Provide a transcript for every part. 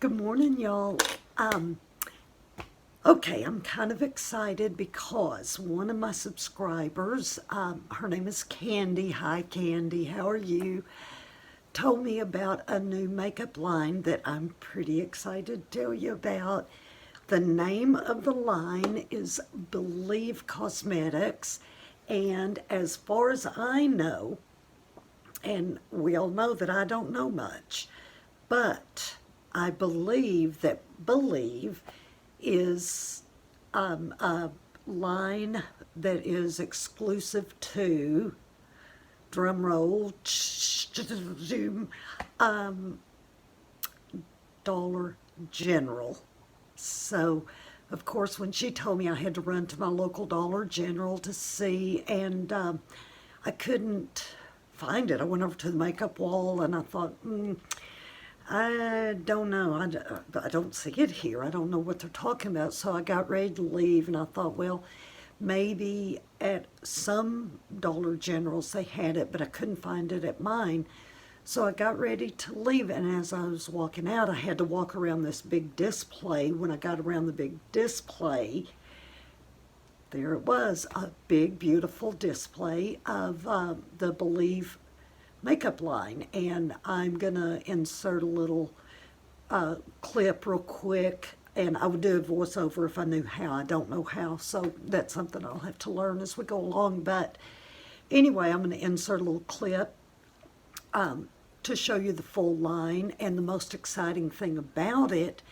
Good morning, y'all. Okay, I'm kind of excited because one of my subscribers, her name is Candy. Hi, Candy. How are you? Told me about a new makeup line that I'm pretty excited to tell you about. The name of the line is Believe Cosmetics, and as far as I know, and we all know that I don't know much, but I believe that Believe is a line that is exclusive to, drum roll, Dollar General. So, of course, when she told me, I had to run to my local Dollar General to see, and I couldn't find it. I went over to the makeup wall and I thought, I don't know. I don't see it here. I don't know what they're talking about. So I got ready to leave and I thought, well, maybe at some Dollar Generals they had it, but I couldn't find it at mine. So I got ready to leave, and as I was walking out, I had to walk around this big display. When I got around the big display, there it was, a big, beautiful display of the Believe makeup line. And I'm going to insert a little clip real quick, and I would do a voiceover if I knew how. I don't know how, so that's something I'll have to learn as we go along. But anyway, I'm going to insert a little clip to show you the full line. And the most exciting thing about it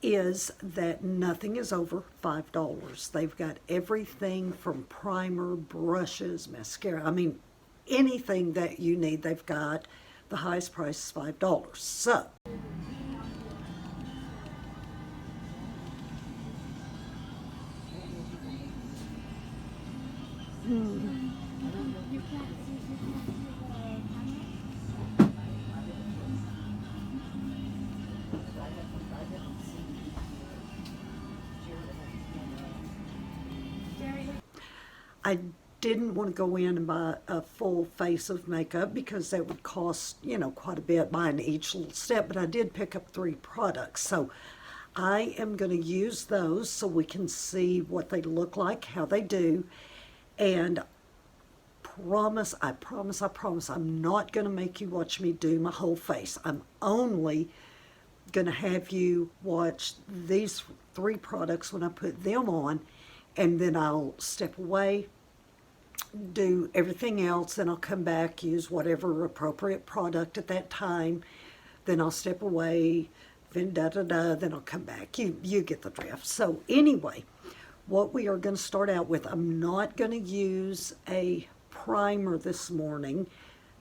is that nothing is over $5. They've got everything from primer, brushes, mascara. I mean, anything that you need, they've got. The highest price is $5. So, I didn't want to go in and buy a full face of makeup because that would cost, quite a bit buying each little step, but I did pick up 3 products. So I am going to use those so we can see what they look like, how they do, and I promise, I'm not going to make you watch me do my whole face. I'm only going to have you watch these 3 products when I put them on, and then I'll step away, do everything else, then I'll come back, use whatever appropriate product at that time, then I'll step away, then then I'll come back. You get the drift. So anyway, what we are going to start out with, I'm not going to use a primer this morning,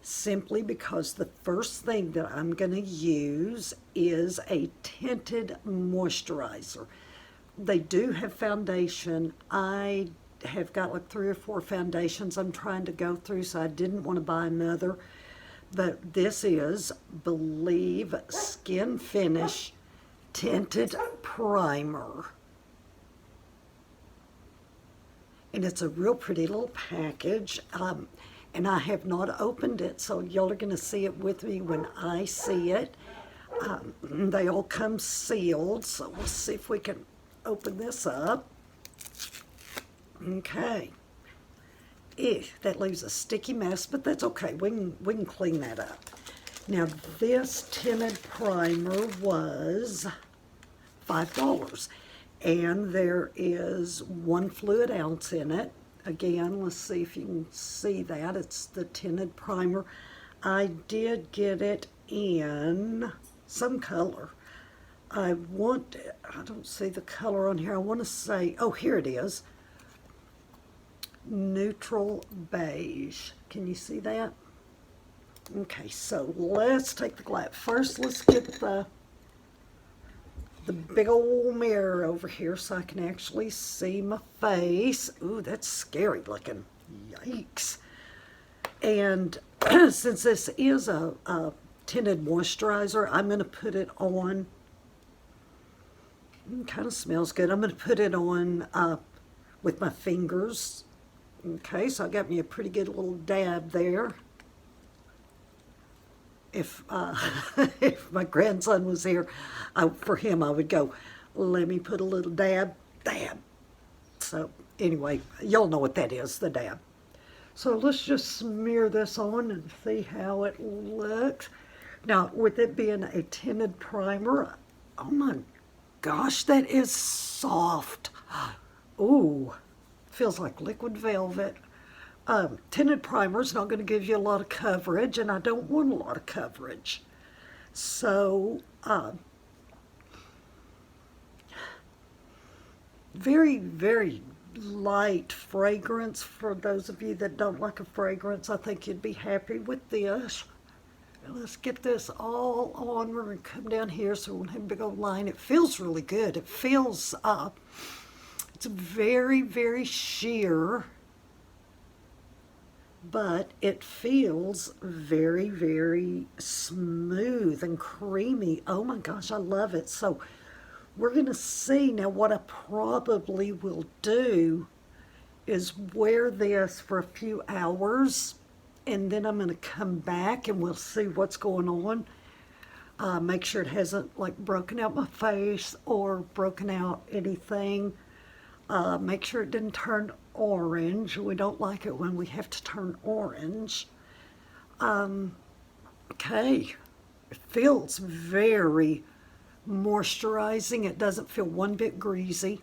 simply because the first thing that I'm going to use is a tinted moisturizer. They do have foundation. I have got like 3 or 4 foundations I'm trying to go through, so I didn't want to buy another. But this is Believe Skin Finish Tinted Primer. And it's a real pretty little package. And I have not opened it, so y'all are going to see it with me when I see it. They all come sealed, so we'll see if we can open this up. Okay. That leaves a sticky mess, but that's okay. We can clean that up. Now, this tinted primer was $5, and there is 1 fluid ounce in it. Again, let's see if you can see that. It's the tinted primer. I did get it in some color. I don't see the color on here. I want to say, oh, here it is. Neutral beige. Can you see that? Okay, so let's take the glass. First, let's get the big old mirror over here so I can actually see my face. Ooh, that's scary looking. Yikes. And since this is a tinted moisturizer, I'm going to put it on. Kind of smells good. I'm going to put it on with my fingers. Okay, so I got me a pretty good little dab there. if if my grandson was here, for him I would go, let me put a little dab, dab. So anyway, y'all know what that is, the dab. So let's just smear this on and see how it looks. Now, with it being a tinted primer, oh my gosh, that is soft. Ooh, feels like liquid velvet. Tinted primer is not going to give you a lot of coverage, and I don't want a lot of coverage. So, very, very light fragrance. For those of you that don't like a fragrance, I think you'd be happy with this. Let's get this all on. We're going to come down here so we won't have a big old line. It feels really good. It feels, it's very, very sheer, but it feels very, very smooth and creamy. Oh my gosh, I love it. So we're going to see now. What I probably will do is wear this for a few hours, and then I'm going to come back and we'll see what's going on. Make sure it hasn't like broken out my face or broken out anything. Make sure it didn't turn orange. We don't like it when we have to turn orange. Okay, it feels very moisturizing. It doesn't feel one bit greasy.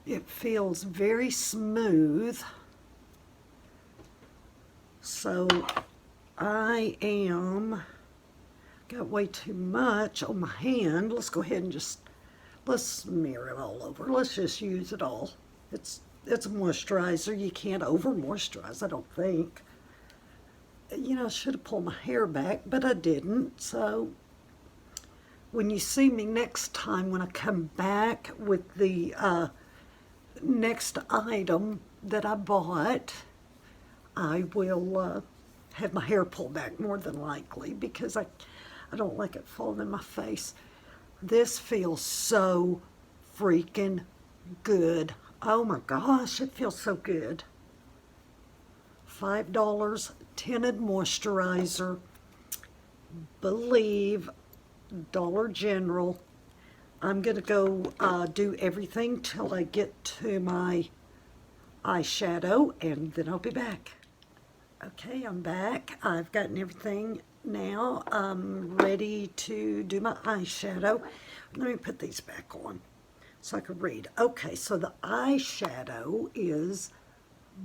It feels very smooth. So I got way too much on my hand. Let's go ahead and let's smear it all over. Let's just use it all. It's a moisturizer. You can't over moisturize, I don't think. You know, I should have pulled my hair back, but I didn't. So when you see me next time, when I come back with the next item that I bought, I will have my hair pulled back more than likely, because I don't like it falling in my face. This feels so freaking good. Oh my gosh, it feels so good. $5 tinted moisturizer. Believe Dollar General. I'm going to go do everything till I get to my eyeshadow, and then I'll be back. Okay, I'm back. I've gotten everything now. I'm ready to do my eyeshadow. Let me put these back on so I can read. Okay, so the eyeshadow is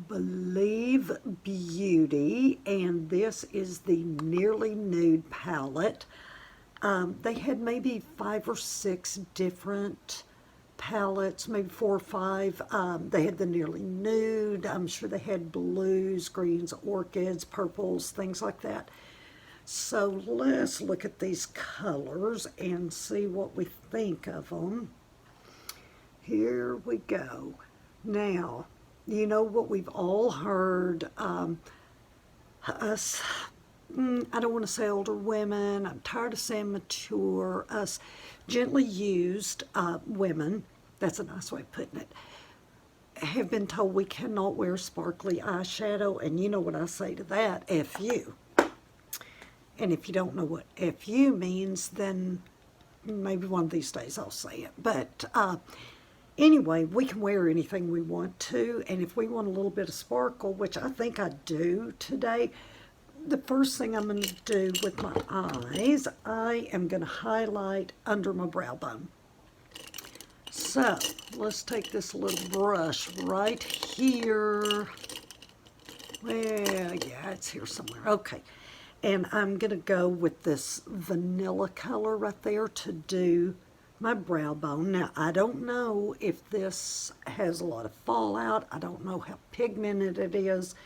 Believe Beauty, and this is the Nearly Nude palette. They had maybe 5 or 6 different palettes, maybe 4 or 5. They had the Nearly Nude. I'm sure they had blues, greens, orchids, purples, things like that. So let's look at these colors and see what we think of them. Here we go. Now, you know what we've all heard, us, I don't want to say older women, I'm tired of saying mature, us gently used women, that's a nice way of putting it, have been told we cannot wear sparkly eyeshadow, and you know what I say to that, F you. And if you don't know what FU means, then maybe one of these days I'll say it. But anyway, we can wear anything we want to, and if we want a little bit of sparkle, which I think I do today, the first thing I'm going to do with my eyes, I am going to highlight under my brow bone. So let's take this little brush right here. Well, yeah, it's here somewhere. Okay. And I'm going to go with this vanilla color right there to do my brow bone. Now, I don't know if this has a lot of fallout. I don't know how pigmented it is.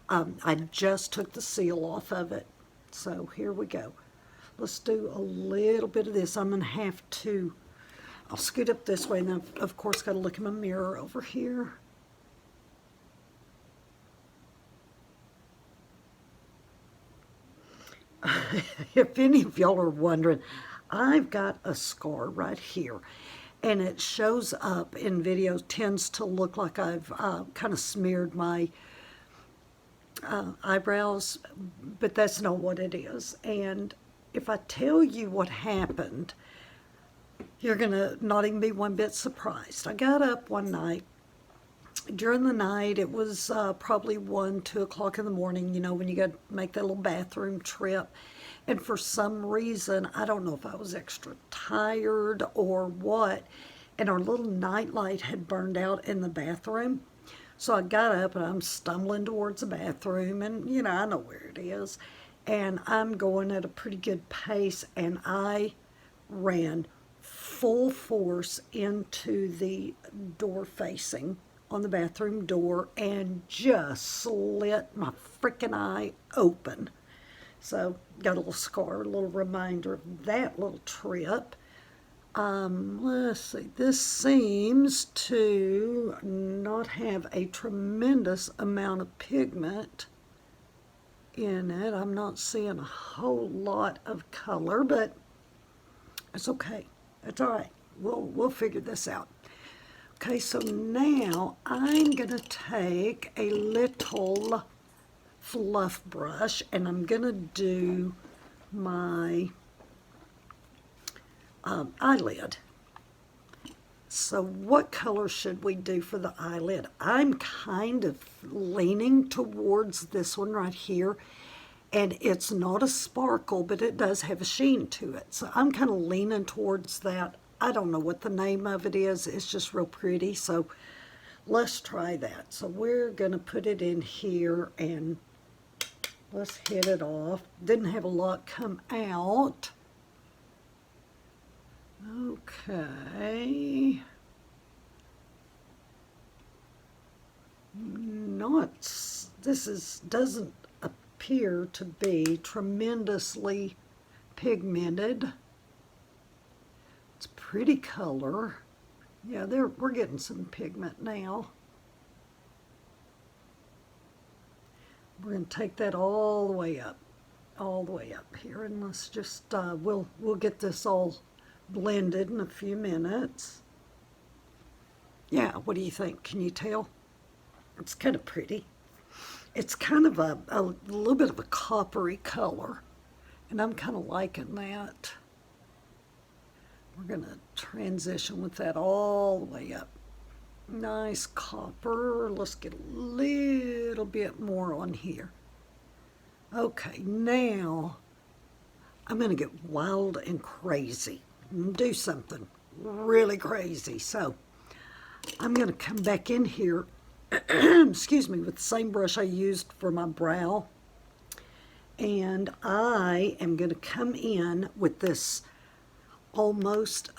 I just took the seal off of it. So here we go. Let's do a little bit of this. I'm going to have to, I'll scoot up this way. And I've, of course, got to look in my mirror over here. If any of y'all are wondering, I've got a scar right here, and it shows up in videos, tends to look like I've kind of smeared my eyebrows, but that's not what it is. And if I tell you what happened, you're going to not even be one bit surprised. I got up one night. During the night, it was probably 1, 2 o'clock in the morning, you know, when you got to make that little bathroom trip. And for some reason, I don't know if I was extra tired or what, and our little night light had burned out in the bathroom. So I got up and I'm stumbling towards the bathroom, and you know, I know where it is. And I'm going at a pretty good pace, and I ran full force into the door facing on the bathroom door and just slit my freaking eye open. So got a little scar, a little reminder of that little trip. Let's see, this seems to not have a tremendous amount of pigment in it. I'm not seeing a whole lot of color, but it's okay. It's all right. We'll figure this out. Okay, so now I'm gonna take a little fluff brush and I'm gonna do my eyelid. So what color should we do for the eyelid? I'm kind of leaning towards this one right here, and it's not a sparkle, but it does have a sheen to it. So I'm kind of leaning towards that. I don't know what the name of it is. It's just real pretty. So let's try that. So we're going to put it in here and let's hit it off. Didn't have a lot come out. Okay. Doesn't appear to be tremendously pigmented. It's pretty color. Yeah, we're getting some pigment now. We're going to take that all the way up here, and let's just we'll get this all blended in a few minutes. Yeah, what do you think? Can you tell? It's kind of pretty. It's kind of a little bit of a coppery color, and I'm kind of liking that. We're going to transition with that all the way up. Nice copper. Let's get a little bit more on here. Okay, now I'm going to get wild and crazy and do something really crazy. So I'm going to come back in here, excuse me, with the same brush I used for my brow. And I am going to come in with this almost,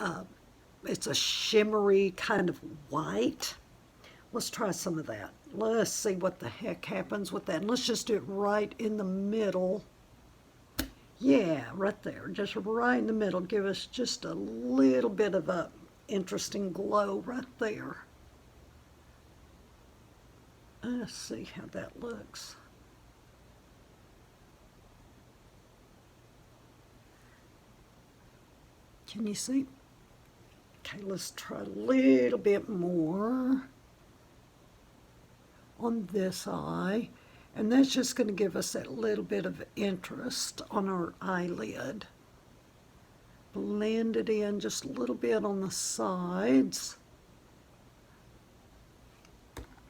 it's a shimmery kind of white. Let's try some of that. Let's see what the heck happens with that. And let's just do it right in the middle. Yeah, right there. Just right in the middle. Give us just a little bit of a interesting glow right there. Let's see how that looks. Can you see? Okay, let's try a little bit more on this eye, and that's just going to give us that little bit of interest on our eyelid. Blend it in just a little bit on the sides.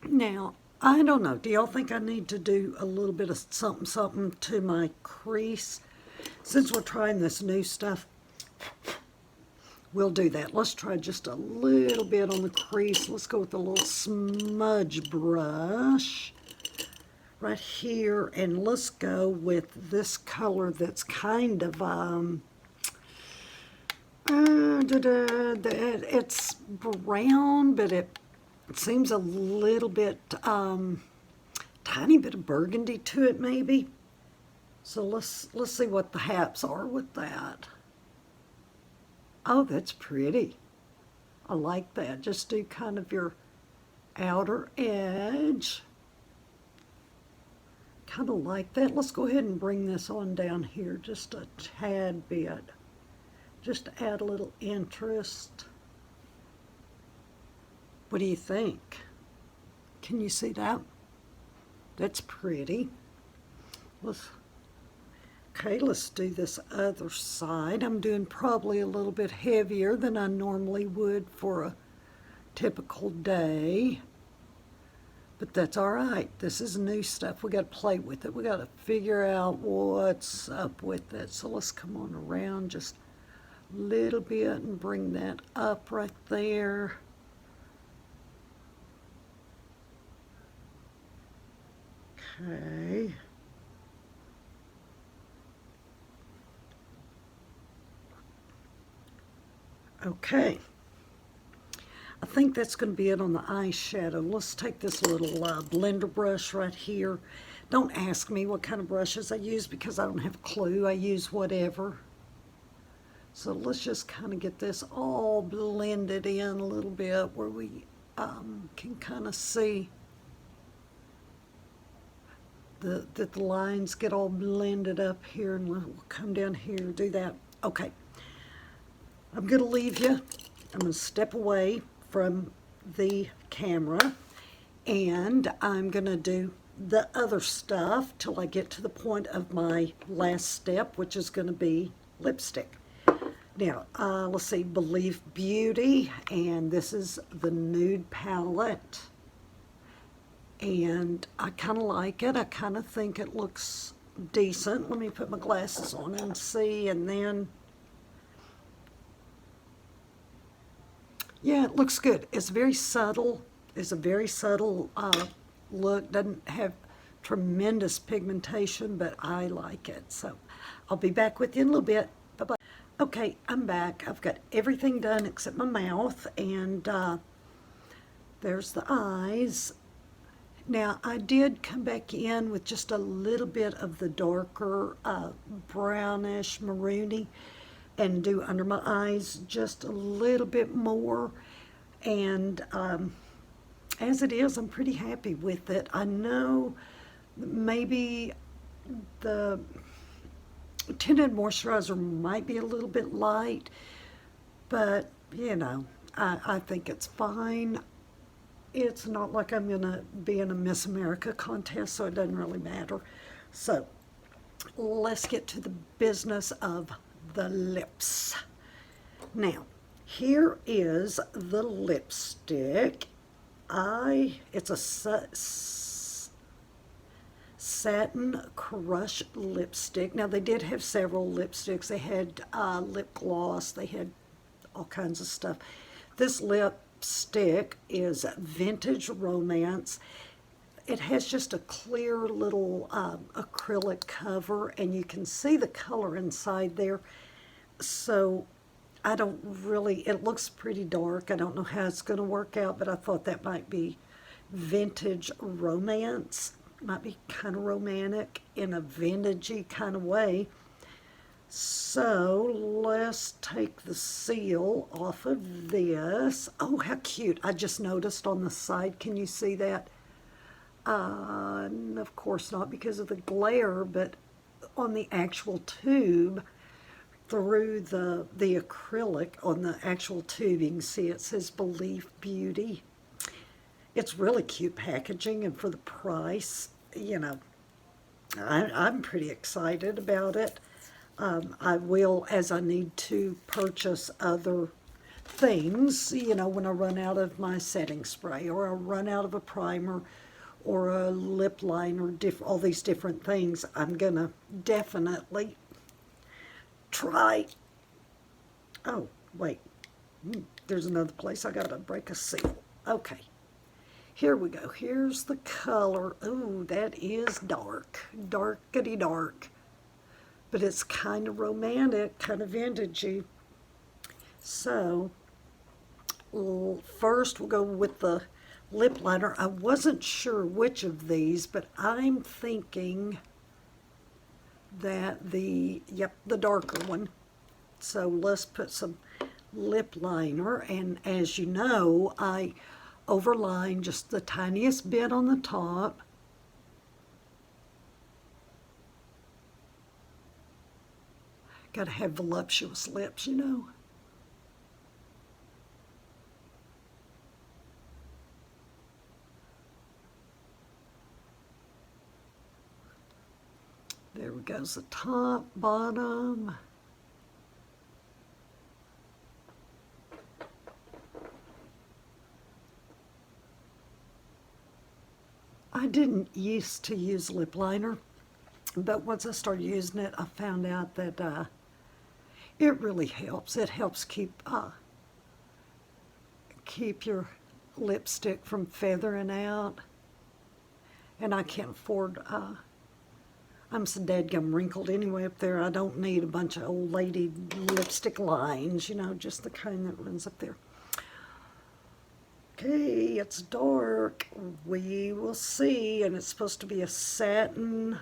Now, I don't know, do y'all think I need to do a little bit of something to my crease? Since we're trying this new stuff, we'll do that. Let's try just a little bit on the crease. Let's go with a little smudge brush right here, and let's go with this color that's kind of it's brown, but it seems a little bit tiny bit of burgundy to it maybe. So let's see what the haps are with that. Oh, that's pretty. I like that. Just do kind of your outer edge. Kind of like that. Let's go ahead and bring this on down here just a tad bit. Just to add a little interest. What do you think? Can you see that? That's pretty. let's, okay, let's do this other side. I'm doing probably a little bit heavier than I normally would for a typical day. But that's all right. This is new stuff. We got to play with it. We got to figure out what's up with it. So let's come on around just a little bit and bring that up right there. Okay. Okay. I think that's going to be it on the eyeshadow. Let's take this little blender brush right here. Don't ask me what kind of brushes I use because I don't have a clue. I use whatever. So let's just kind of get this all blended in a little bit where we can kind of see that the lines get all blended up here, and we'll come down here, do that. Okay. I'm going to leave you. I'm going to step away from the camera, and I'm going to do the other stuff till I get to the point of my last step, which is going to be lipstick. Now, let's see, Believe Beauty, and this is the nude palette, and I kind of like it. I kind of think it looks decent. Let me put my glasses on and see, and then yeah, it looks good. It's very subtle. It's a very subtle look. Doesn't have tremendous pigmentation, but I like it. So I'll be back with you in a little bit. Bye-bye. Okay, I'm back. I've got everything done except my mouth, and there's the eyes. Now, I did come back in with just a little bit of the darker brownish maroony and do under my eyes just a little bit more, and as it is, I'm pretty happy with it. I know maybe the tinted moisturizer might be a little bit light, but you know, I think it's fine. It's not like I'm gonna be in a Miss America contest, so it doesn't really matter. So let's get to the business of the lips. Now, here is the lipstick. It's a satin crush lipstick. Now, they did have several lipsticks. They had lip gloss. They had all kinds of stuff. This lipstick is Vintage Romance. It has just a clear little acrylic cover, and you can see the color inside there. So I don't really, it looks pretty dark. I don't know how it's going to work out, but I thought that might be Vintage Romance. Might be kind of romantic in a vintagey kind of way. So let's take the seal off of this. Oh, how cute. I just noticed on the side, can you see that? Of course not because of the glare, but on the actual tube, through the acrylic on the actual tube, you can see it says Believe Beauty. It's really cute packaging, and for the price, you know, I'm pretty excited about it. I will, as I need to purchase other things, you know, when I run out of my setting spray, or I run out of a primer, or a lip liner, all these different things, I'm gonna definitely try. Oh, wait, there's another place I gotta break a seal. Okay, here we go. Here's the color. Ooh, that is dark, darkity dark, but it's kind of romantic, kind of vintagey. So first we'll go with the lip liner. I wasn't sure which of these, but I'm thinking that the darker one. So let's put some lip liner, and as you know, I overline just the tiniest bit on the top. Gotta have voluptuous lips, you know. There goes the top, bottom. I didn't used to use lip liner, but once I started using it, I found out that it really helps. It helps keep your lipstick from feathering out. And I can't afford, I'm so dadgum wrinkled anyway up there. I don't need a bunch of old lady lipstick lines, you know, just the kind that runs up there. Okay, it's dark. We will see. And it's supposed to be a satin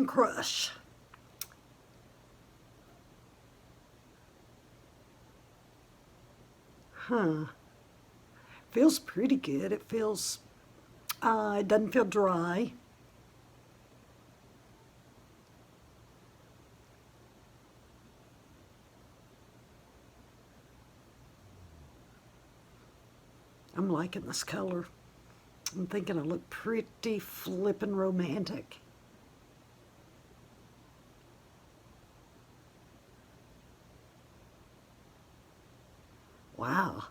crush. Huh. Feels pretty good. It feels, it doesn't feel dry. I'm liking this color. I'm thinking I look pretty flippin' romantic. Wow.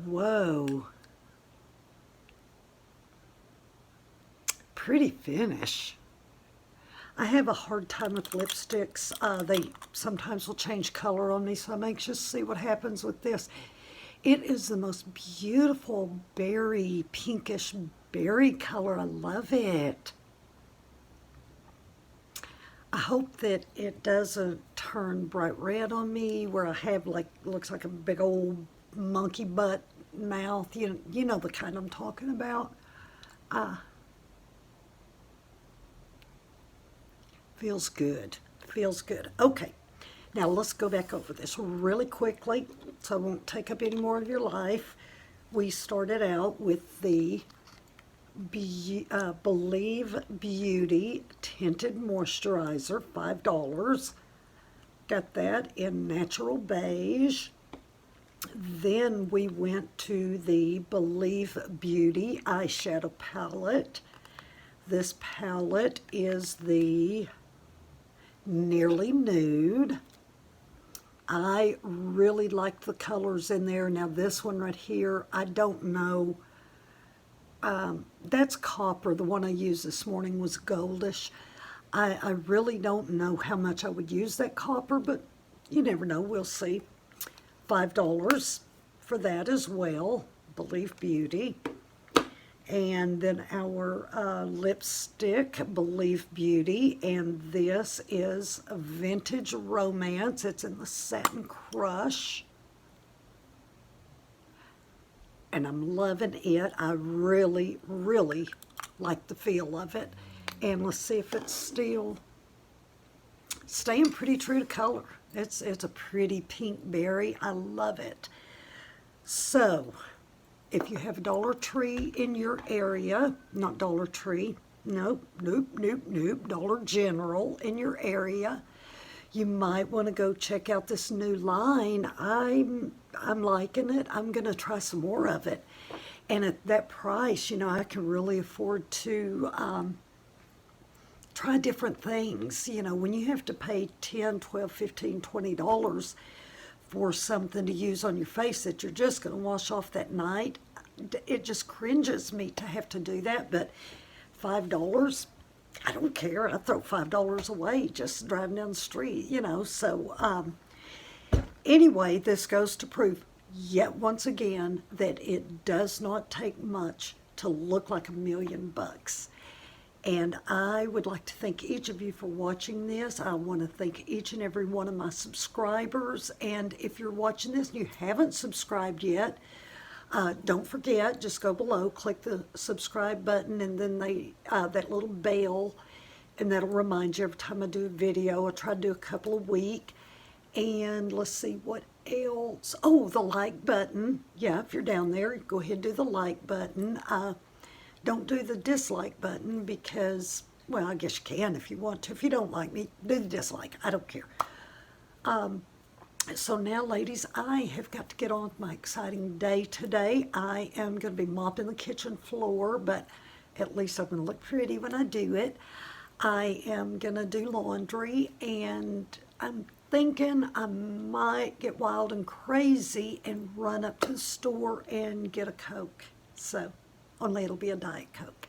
Whoa. Pretty finish. I have a hard time with lipsticks. They sometimes will change color on me, so I'm anxious to see what happens with this. It is the most beautiful berry, pinkish berry color. I love it. I hope that it doesn't turn bright red on me where I have like, looks like a big old monkey butt mouth. You know the kind I'm talking about. Feels good. Feels good. Okay, now let's go back over this really quickly so I won't take up any more of your life. We started out with the Believe Beauty Tinted Moisturizer, $5. Got that in natural beige. Then we went to the Believe Beauty eyeshadow palette. This palette is the Nearly Nude. I really like the colors in there. Now this one right here, I don't know. That's copper. The one I used this morning was goldish. I really don't know how much I would use that copper, but you never know. We'll see. $5 for that as well. Believe Beauty. And then our lipstick, Believe Beauty, and this is a Vintage Romance. It's in the Satin Crush. And I'm loving it. I really, really like the feel of it. And let's see if it's still staying pretty true to color. It's a pretty pink berry. I love it. So, if you have a Dollar Tree in your area, not Dollar Tree, nope, Dollar General in your area, you might want to go check out this new line. I'm liking it. I'm going to try some more of it. And at that price, you know, I can really afford to try different things. You know, when you have to pay $10, $12, $15, $20 for something to use on your face that you're just going to wash off that night, it just cringes me to have to do that. But $5, I don't care. I throw $5 away just driving down the street, you know. So anyway, this goes to prove yet once again that it does not take much to look like $1,000,000. And I would like to thank each of you for watching this. I want to thank each and every one of my subscribers. And if you're watching this and you haven't subscribed yet, don't forget, just go below, click the subscribe button, and then that little bell, and that'll remind you every time I do a video. I try to do a couple a week. And let's see what else. Oh, the like button. Yeah, if you're down there, go ahead and do the like button. Don't do the dislike button because, well, I guess you can if you want to. If you don't like me, do the dislike. I don't care. So now, ladies, I have got to get on with my exciting day today. I am going to be mopping the kitchen floor, but at least I'm going to look pretty when I do it. I am going to do laundry, and I'm thinking I might get wild and crazy and run up to the store and get a Coke. So, only it'll be a Diet Coke.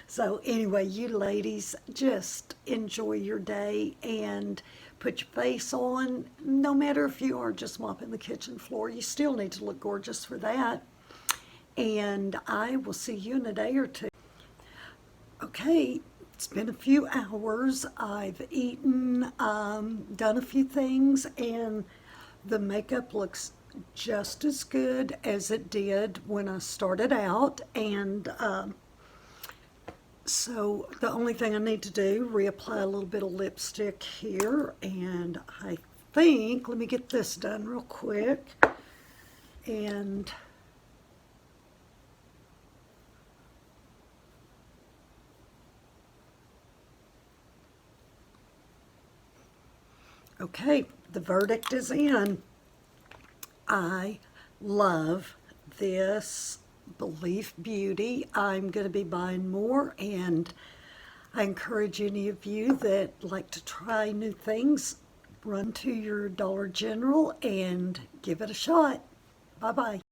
So anyway, you ladies, just enjoy your day and put your face on. No matter if you are just mopping the kitchen floor, you still need to look gorgeous for that. And I will see you in a day or two. Okay, it's been a few hours. I've eaten, done a few things, and the makeup looks just as good as it did when I started out. And so the only thing I need to do, reapply a little bit of lipstick here, and I think, let me get this done real quick, and okay, the verdict is in. I love this Belief Beauty. I'm going to be buying more, and I encourage any of you that like to try new things, run to your Dollar General and give it a shot. Bye-bye.